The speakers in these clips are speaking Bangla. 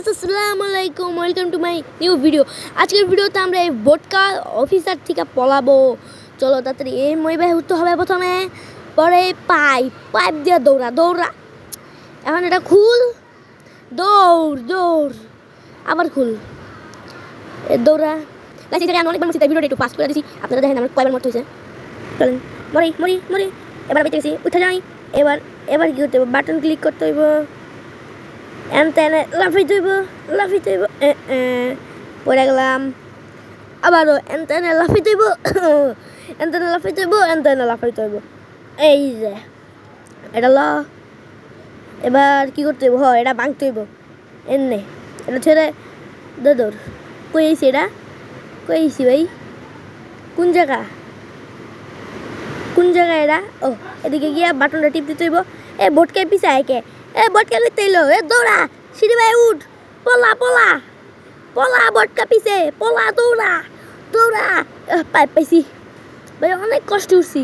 গাইস আসসালামু আলাইকুম welcome to my new video. আজকের ভিডিওতে আমরা এই বোটকা অফিসার থেকে পলাবো। চলো তাড়াতাড়ি এই মই ভাই উঠতে হবে প্রথমে, পরে পাইপ দিয়ে দৌড়া। এখন এটা খুল, দৌড় আবার খুল, দৌড়া। গাইস এটা আমি অনেকবার তাই ভিডিওটা একটু ফাস্ট করে দিছি, আপনারা দেখেন আমার কয়বার মরতে হয়েছে। চলেন মরি এবার বেঁচে গেছি, উঠে যাই। এবার কি করতে হবে? বাটন ক্লিক করতে হইব, এনতেনে লাফাইতে হইব, পড়ে গেলাম। আবারও এনতেনে লাফাইতে হইব, এই যে এটা ল। এবার কি করতে হইব? এটা ভাঙতে হইব, এনে এটা ছেড়ে দৌড়। কই আইছি ভাই? কোন জায়গা এটা? ও এদিকে গিয়া বাটনটা টিপ দিতে হইব। এ বোটকায় পিছায় কে? বোটকা লইতে এলো, দৌড়া সিঁড়ি ভাই উঠ, পলা বোটকা পিছে, দৌড়া। পাইপ পাইছি ভাই, অনেক কষ্ট উঠছি।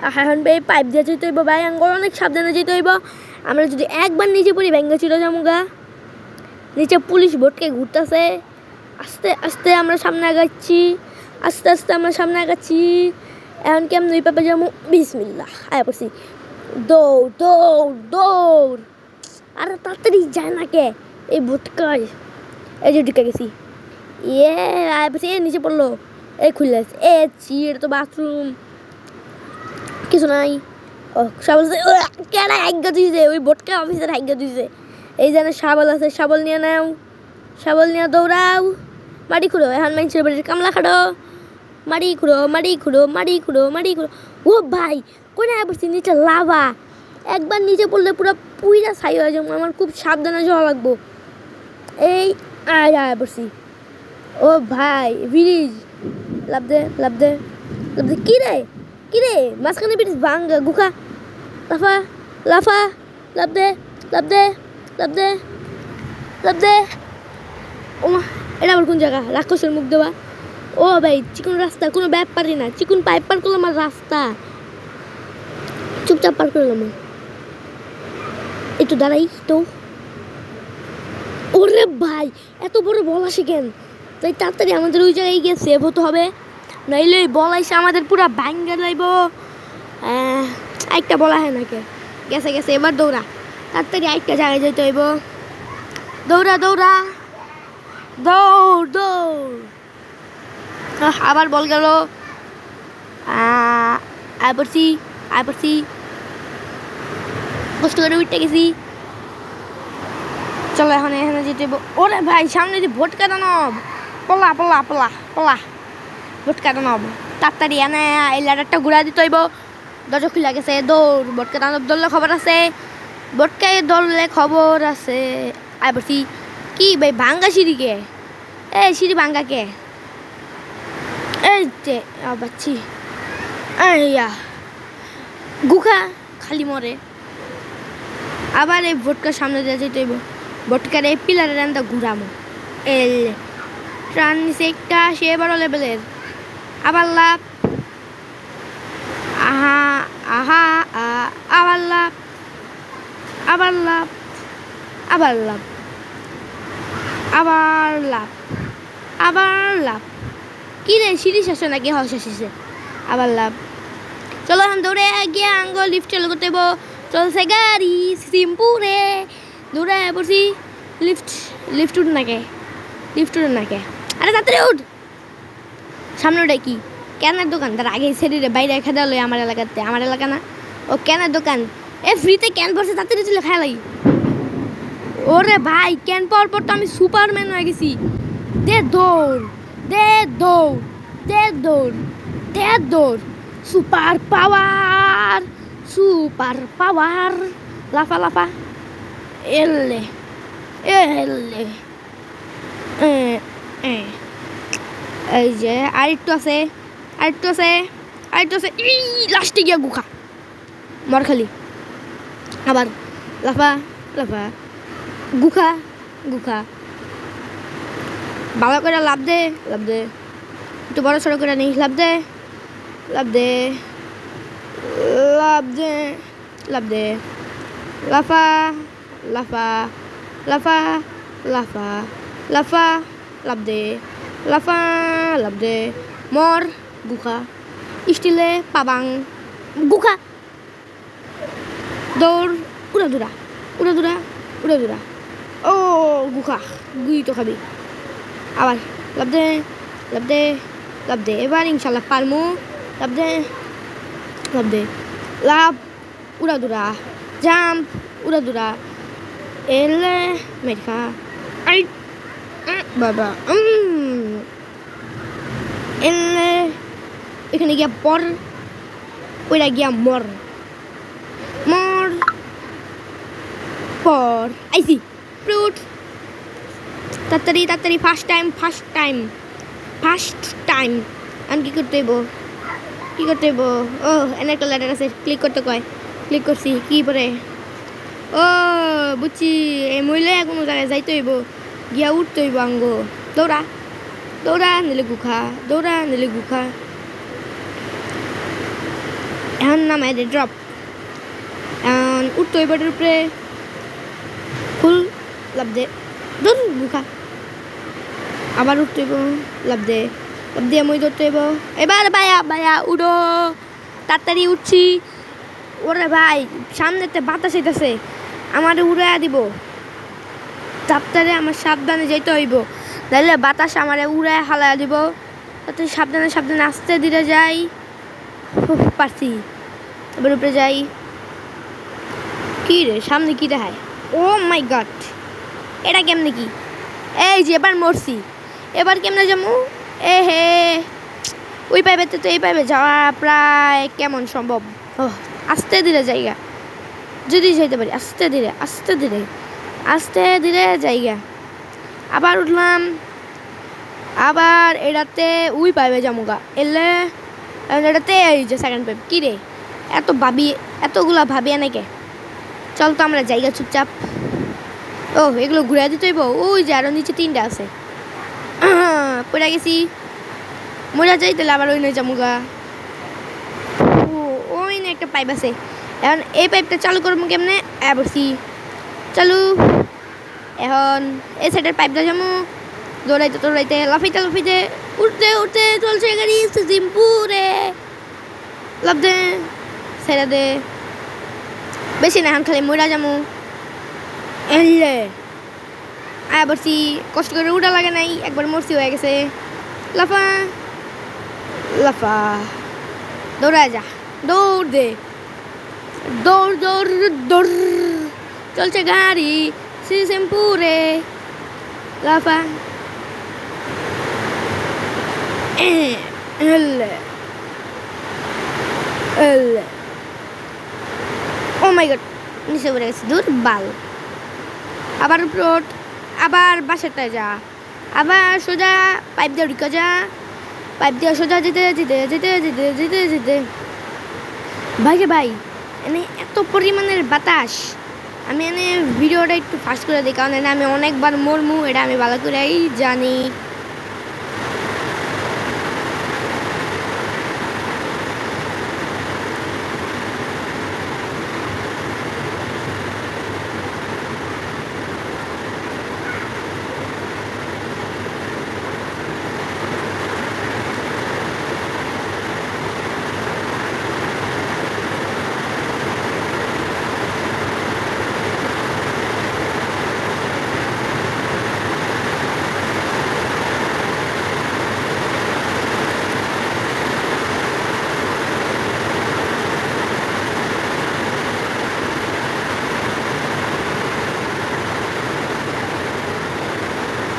এখন ভাই পাইপ দিয়ে যেতে হইব ভাই, আঙ্গর অনেক সাবধানে যেতে হইব। আমরা যদি একবার নিচে পড়ি ভেঙ্গে ছিল যামুগা। নিচে পুলিশ বোটকে ঘুরতেছে। আস্তে আমরা সামনে আগাচ্ছি, এখন কেমন ওই পাপে যাবো? বিসমিল্লাহ, আয়া পড়ছি। দৌড়। আরে তাড়াতাড়ি যায় না কে এই বোটকায়? এই যে ঢুকে গেছি, আয়া পড়ছি। নিচে পড়লো, খুললে এটা তো বাথরুম, কিছু নাই। ও সাবল কেনা আজ্ঞা দিয়েছে, ওই বোটকা অফিসের আজ্ঞা দিয়েছে। এই যেন শাবল আছে, শাবল নিয়ে নাও, শাবল নিয়ে দৌড়াও। মাটি খুঁড়ো, এখন মানুষের বাড়ির কামলা খাড়ো। মাটি খুঁড়ো। ও ভাই কোনে পড়ছি? নিচে লাভা, একবার নিচে পড়লে পুরো পুইরা ছাই হয়ে যাবো। আমার খুব সাবধানে যাওয়া লাগবো। এই আয় পড়ছি। ও ভাই ব্রিজ, লাভ দে। কি রে মাঝখানে ব্রিজ ভাঙ্গা গুখা। লাফা, লাভ দে। ও মা, এটা আবার কোন জায়গা? রাক্ষসের মুখ দেওয়া। ও ভাই চিকন রাস্তা, কোনো ব্যাপারই না। চিকন পাইপ পার করলাম আর রাস্তা চুপচাপ পার করলাম। একটু দাঁড়াই তো। ওরে ভাই এত বড় বল আসে কেন? তাই তাড়াতাড়ি আমাদের ওই জায়গায় গিয়ে সেভ হতে হবে, নাইলে ওই বল এসে আমাদের পুরো ভাঙ্গা যাইব। একটা বলা হয় নাকি? গেছে। এবার দৌড়া, তাড়াতাড়ি একটা জায়গায় যেতে হইব। দৌড়া। আবার বল গেল। আয় পড়ছি, কষ্ট করে উঠতে গেছি। চলো এখন এখানে যেতে। ওরে ভাই সামনে যে ভোটকা দানব, পলা ভোটকা দানব। তাড়াতাড়ি এনে এই ল্যাডারটা ঘুরা দিতে হইব। দরজা খুলে গেছে, দৌড়। ভোটকা দানব ধরলে খবর আছে, আয় পড়ছি। কি ভাই ভাঙ্গা সিঁড়ি কে? সিঁড়ি ভাঙ্গা কে? এই যে বাচ্চি গুখা খালি মরে। আবার এই ভোটকার সামনে দিয়ে যেতে হইব। ভোটকার এই পিলারের আনটা ঘুরামো। ট্রান নিচে একটা, সে বড় লেভেলের। আবার লাভ, আবার লাভ। কি রে সিঁড়ি শেষ নাকি? শেষে আবার লাভ। চলো এখন দৌড়ে গিয়ে আঙ্গল লিফট চালু করতে হইব। চলছে গাড়ি সিম্পুরে, দৌড়ে পড়ছি। লিফট উঠ নাকে। আরে তাড়াতাড়ি উঠ। সামনে ওটা কি? ক্যানের দোকান। তার আগে শরীরে বাইরে খেদা লই আমার এলাকা না। ও ক্যানের দোকান, ফ্রিতে ক্যান পড়ছে, তাড়াতাড়ি চলে খাই লাগি। ওরে ভাই ক্যান পাওয়ার পর তো আমি সুপারম্যান হয়ে গেছি। দে দৌড়। Super power. লাফা। এলে এই যে আরেকটু আছে। লাস্টে গিয়া গুখা মর খালি। আবার লাফা গুখা। ভালো করে লাভ দে। একটু বড় সড়ো করে নেই। লাভ দে। লাফা। লাফা লাফা লাভ দে, লাফা লাভ দে, মর গুখা, স্টিলে পাবাং গুখা, দৌড় উড়া দুরা উড়া দুরা উড়া দুরা, ও গুখা গুই তো খাবি। আবার লাভ দে লাভ দে লাভ দে, এবার ইনশাল্লাহ পারমু। লাভ দে লাভ দে, লাভ উড়া দুরা, জাম্প উড়া দুরা, এলে মেরখা আই বাবা এলে এখানে গিয়া পর, ওইটা গিয়া মর মর পর আইসি ফ্রুট, তাড়াতাড়ি তাড়াতাড়ি first time first time first time. আমি কী করতে হইব কী করতে হইব? ও এনে একটা লেটার আছে, ক্লিক করতে কয়, ক্লিক করছি। কী পরে? ও বুঝছি, এই মহিলা কোনো জায়গায় যাইতে হইব, গিয়া উঠতে হইব আঙ্গ। দৌড়া দৌড়া নিলে গুখা, দৌড়া নিলে গুখা। এখন নামাই দে ড্রপ, এখন উঠতে হইব এটার উপরে, ফুল লাভ দে, দৌড় গুখা, আবার উঠতে হইব, লাভ দে লাভ দিয়ে মই ধরতে হইব। এবার ভাইয়া ভাইয়া উড়ো, তাড়াতাড়ি উঠছি। ওরে ভাই সামনেতে বাতাস হইতেছে, আমার উড়াইয়া দিব, তাড়াতাড়ি আমার সাবধানে যেতে হইব, নাহলে বাতাস আমার উড়ায় হালাইয়া দিব। তাতে সাবধানে সাবধানে আস্তে ধীরে যাই। পারছি, এবার উপরে যাই। কি রে সামনে কি দেখায়? ও মাই গড, এটা কেমনে কি? এই যে এবার মরছি, এবার কেমনে যাবো? এ হে, ওই পাইবে তো এই পাইবে যাওয়া প্রায় কেমন সম্ভব? আস্তে ধীরে জায়গা, যদি যাইতে পারি আস্তে ধীরে আস্তে ধীরে আস্তে ধীরে জায়গা। আবার উঠলাম, আবার এটাতে উই পাইবে জামুগা এলে, এটাতে এই যে সেকেন্ড পাইপ। কী রে এত ভাবি, এতগুলা ভাবি এনেকে? চল তো আমরা জায়গা চুপচাপ। ও এগুলো ঘুরে দিতে হইব, ওই যে আরও নিচে তিনটা আছে। পড়ে গেছি, মজা যাই তাহলে আবার ওই নয় জামুগা। ও ওই না একটা পাইপ আছে, এখন এই পাইপটা চালু করবো কেমনে? বসি চালু। এখন এই সাইডের পাইপটা যাবো, দৌড়াইতে দৌড়াইতে লাফাইতে লাফাইতে উঠতে উঠতে চলছে গাড়ি সিম্পুরে। লাভ দে সেরা দে, বেশি না, এখন খালি মরা যাবো। এলে বসি, কষ্ট করে উঠা লাগে নাই, একবার মরছি হয়ে গেছে। লাফা লাফা, দৌড়া যা, দৌড় দে, দৌড় দৌড় দৌড়, চলছে গাড়ি সিম্পুরে। লাফা এলে এলে, ও মাই গড নিচে পড়ে গেছে, দূর বাল। আবার উপর, আবার বাসাটায় যা, আবার সোজা পাইপ দিয়ে ঢুকে যা, পাইপ দিয়ে সোজা যেতে যেতে যেতে যেতে যেতে যেতে। ভাই রে ভাই, এনে এত পরিমাণের বাতাস, আমি এনে ভিডিওটা একটু ফাস্ট করে দিই, কারণ আমি অনেকবার মরমু, এটা আমি ভালো করেই জানি।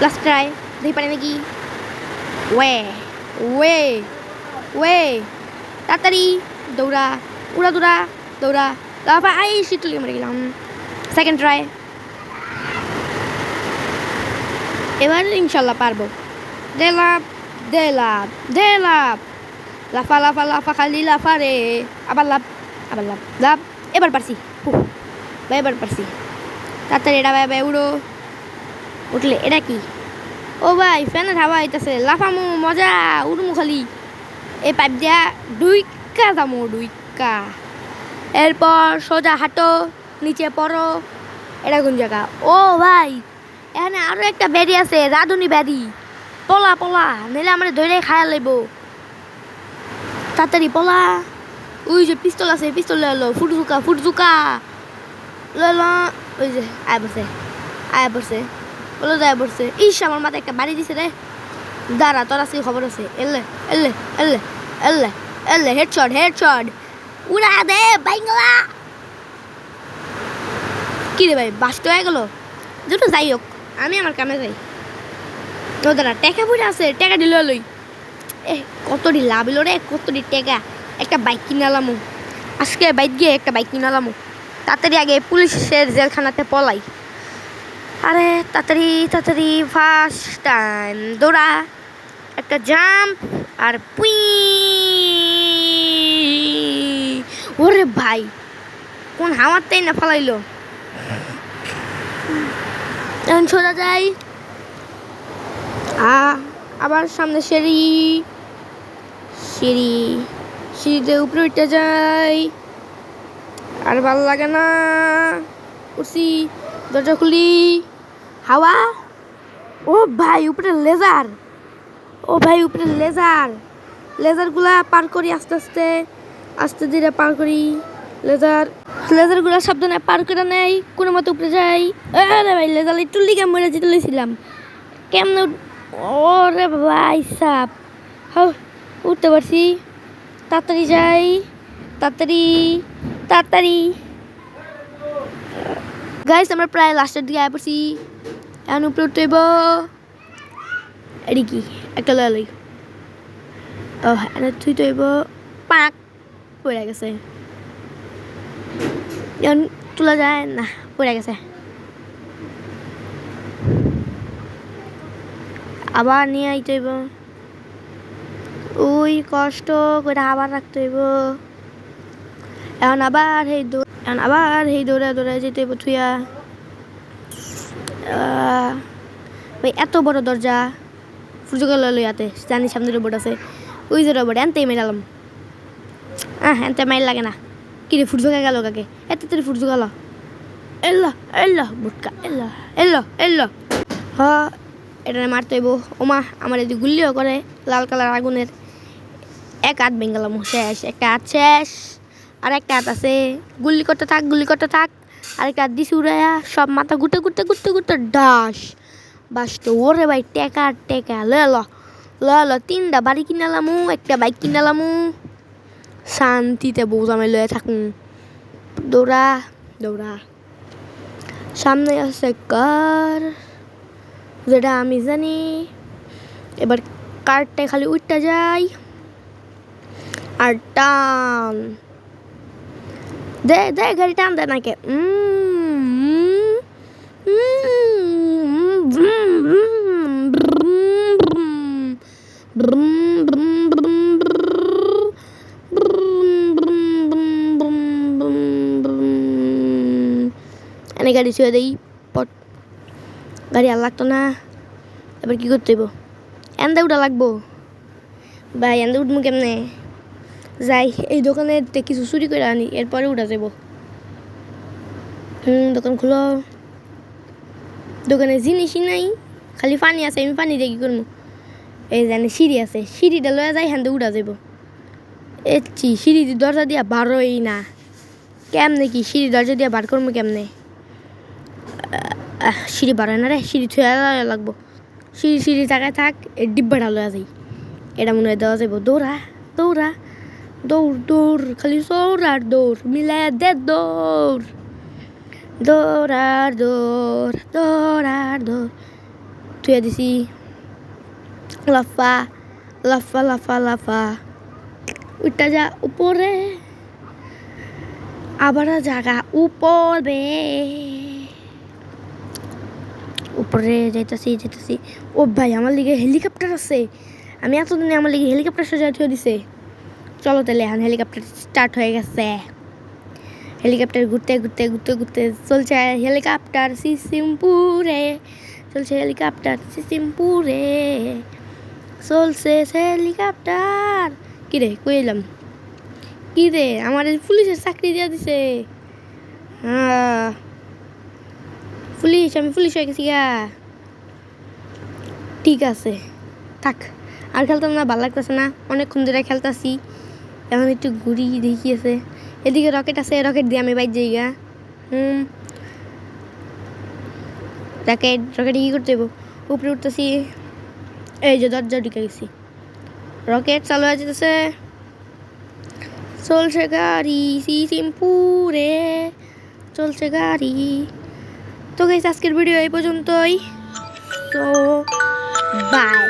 Last try, দেখি পারি নাকি। ওয়ে ওয়ে ওয়ে, তাড়াতাড়ি দৌড়া, উড়া দৌড়া দৌড়া, লাফা। আই শীতলি মরে গেলাম। সেকেন্ড ট্রাই, এবার ইনশাল্লাহ পারবো। দে লাভ দে লাভ দে লাভ, লাফা লাফা লাফা খালি লাফা রে। আবার লাভ আবার লাভ লাভ, এবার পারছি, ভাই এবার পারছি। তাড়াতাড়ি এটা ভাই ভাই উড়ো। উঠলে এটা কি? ও ভাই ফ্যানের হাওয়া আইতাছে, লাফামু মজা, উড়মু খালি। এই পাইপ দিয়া ডুইকা যামু ডুইকা। এরপর সোজা হাঁটো, নিচে পড়ো। এটা কোন জায়গা? ও ভাই এখানে আরো একটা ব্যারি আছে, রাধুনি ব্যারি। পলা পলা, নাহলে আমরা ধরে খায়া লাইব। তাড়াতাড়ি পলা। ওই যে পিস্তল আছে, পিস্তল লইলো। ফুটজুকা লইলো। ওই যে আয়া পড়ছে বলো যায় পড়ছে। ইস, আমার মাথায় একটা বাড়ি দিছে রে। দাঁড়া, তোর আজকে খবর আছে। এলে এলে এলে এলে এলে হেডশট উড়া দে বাইঙ্গলা। কি রে ভাই, বাস্ট হয়ে গেল। দুটো যাই হোক, আমি আমার কামে যাই। তো দাঁড়া, টাকা পড়ে আছে, টাকা দিল লই। কতটি লাভ হলো রে, কতটি টাকা। একটা বাইক কিনালাম আজকে, বাইক গিয়ে একটা বাইক কিনালাম। তাড়াতাড়ি আগে পুলিশের জেলখানাতে পলাই। আরে তাড়াতাড়ি ফার্স্ট টাইম দৌড়া, একটা জাম্প আর পুই। ওরে ভাই, কোন হাওয়াতেই না ফালাইলো। এখন সোজা যাই, আবার সামনে সিঁড়িতে উপরে উঠতে যাই। আর ভালো লাগে না, উঠছি, দরজা খুলি, হাওয়া। ও ভাই, উপরে লেজার। লেজারগুলা পার করি আস্তে ধীরে পার করি। লেজারগুলা সাবধানে পার করে নেই, কোনো মতো উপরে যাই। আরে ভাই, লেজার টুল্লি কেমন মরে যেতে লইছিলাম। কেমন? ওরে ভাই সাপ, উঠতে পারছি। তাড়াতাড়ি যাই, তাড়াতাড়ি। গাইস, আমরা প্রায় লাস্টের দিকে আয় পড়ছি। এখন উপরে উঠতে হইব। এটি কি একটা লই এনে থুইতে হইব। পাক পড়ে গেছে। এখন তোলা যায় না, পড়ে গেছে। আবার নিয়ে আইতে হইব। ওই কষ্ট করে আবার রাখতে হইব। এখন আবার সেই দৌড়ে যেতে হইব থুইয়া। ভাই, এত বড় দরজা ফুজুকাল লইয়াতে জানি সামনে রোবট আছে। ওই যে রোবট, এনতেই মেরালাম। এনতে মাইল লাগে না। কি রে, ফুটজুকা গেল কাকে? এত তোর ফুটজুকাল এল্লা বুটকা এল্লা। এটা মারতে হইব। ওমা, আমার এদিকে গুল্লিও করে লাল কালার আগুনের। এক হাত ভেঙ্গালাম, শেষ। একটা হাত শেষ, আর একটা হাত আছে। গুল্লি করতে থাক। আর একটা হাত দিছি উড়াইয়া, সব মাথা ঘুরতে ডাস বাস। তো ওরে ভাই, টেকা ল 3টা বাড়ি কিনালামু, একটা বাইক কিনালামু। শান্তিতে বউজামে লয়ে থাকুন। দৌড়া। সামনে আছে কার, যেটা আমি জানি। এবার কারটা খালি উঠতে যাই আর টান দে গাড়ি টান দে নাকি। এনে গাড়ি ছুঁয়ে দেই, পট। গাড়ি আর লাগতো না। এবার কি করতে হইব? এন্দে উঠা লাগবো। ভাই, এন্দে উঠবো কেমনে? যাই, এই দোকানে কিছু চুরি করে আনি, এরপরে উঠা যাব। দোকান খুলো। দোকানে জিনিসই নাই, খালি পানি আছে। আমি পানি দিয়ে কি করবো? এই জানি সিঁড়ি আছে, সিঁড়িটা লয়ে যাই, হ্যান্ডে উঠা যাব। সিঁড়ি দরজা দিয়া বারোই না। কেমনে কি সিঁড়ি দরজা দিয়া বার করবো কেমনে? সিঁড়ি বাড়ায় না রে, সিঁড়ি ছুঁয়া লাগবো। সিঁড়ি জায়গায় থাক, এই ডিব্বাটা লয়া যাই। এটা মনে হয় দেওয়া যাবো। দৌড়, খালি দৌড় মিলায় দে। দৌড় থুয়া দিছি। লাফা উঠটা যা উপরে, আবার জায়গা উপরে যাইতাছি। ও ভাই, আমার লিগে হেলিকপ্টার আছে। আমি এতদিনে আমার লিগে হেলিকপ্টার সাজায় থুয়ে দিছে। চলো তাহলে, এখন হেলিকপ্টার স্টার্ট হয়ে গেছে। হেলিকপ্টার ঘুরতে চলছে। হেলিকপ্টার সিসিমপুরে চলছে। হেলিকপ্টার। কিরে, কই এলাম? কিরে, আমার পুলিশের চাকরি দিয়ে দিছে। পুলিশ, আমি পুলিশ হয়ে গেছি গা। ঠিক আছে থাক, আর খেলতাম না, ভালো লাগতেছে না, অনেকক্ষণ ধরে খেলতাছি। এখন একটু ঘুরি দেখি আছে, এদিকে রকেট আছে, রকেট দিয়ে আমি বাইর জায়গা। রকেট রকেট কী করতে হইব, উপরে উঠতেছি, এই যে দরজা ঢুকে গেছি, রকেট চালু হয়ে যেতেছে, চলছে গাড়ি সিম্পুরে, চলছে গাড়ি। তো গাইস আজকের ভিডিও এই পর্যন্তই, তো বাই।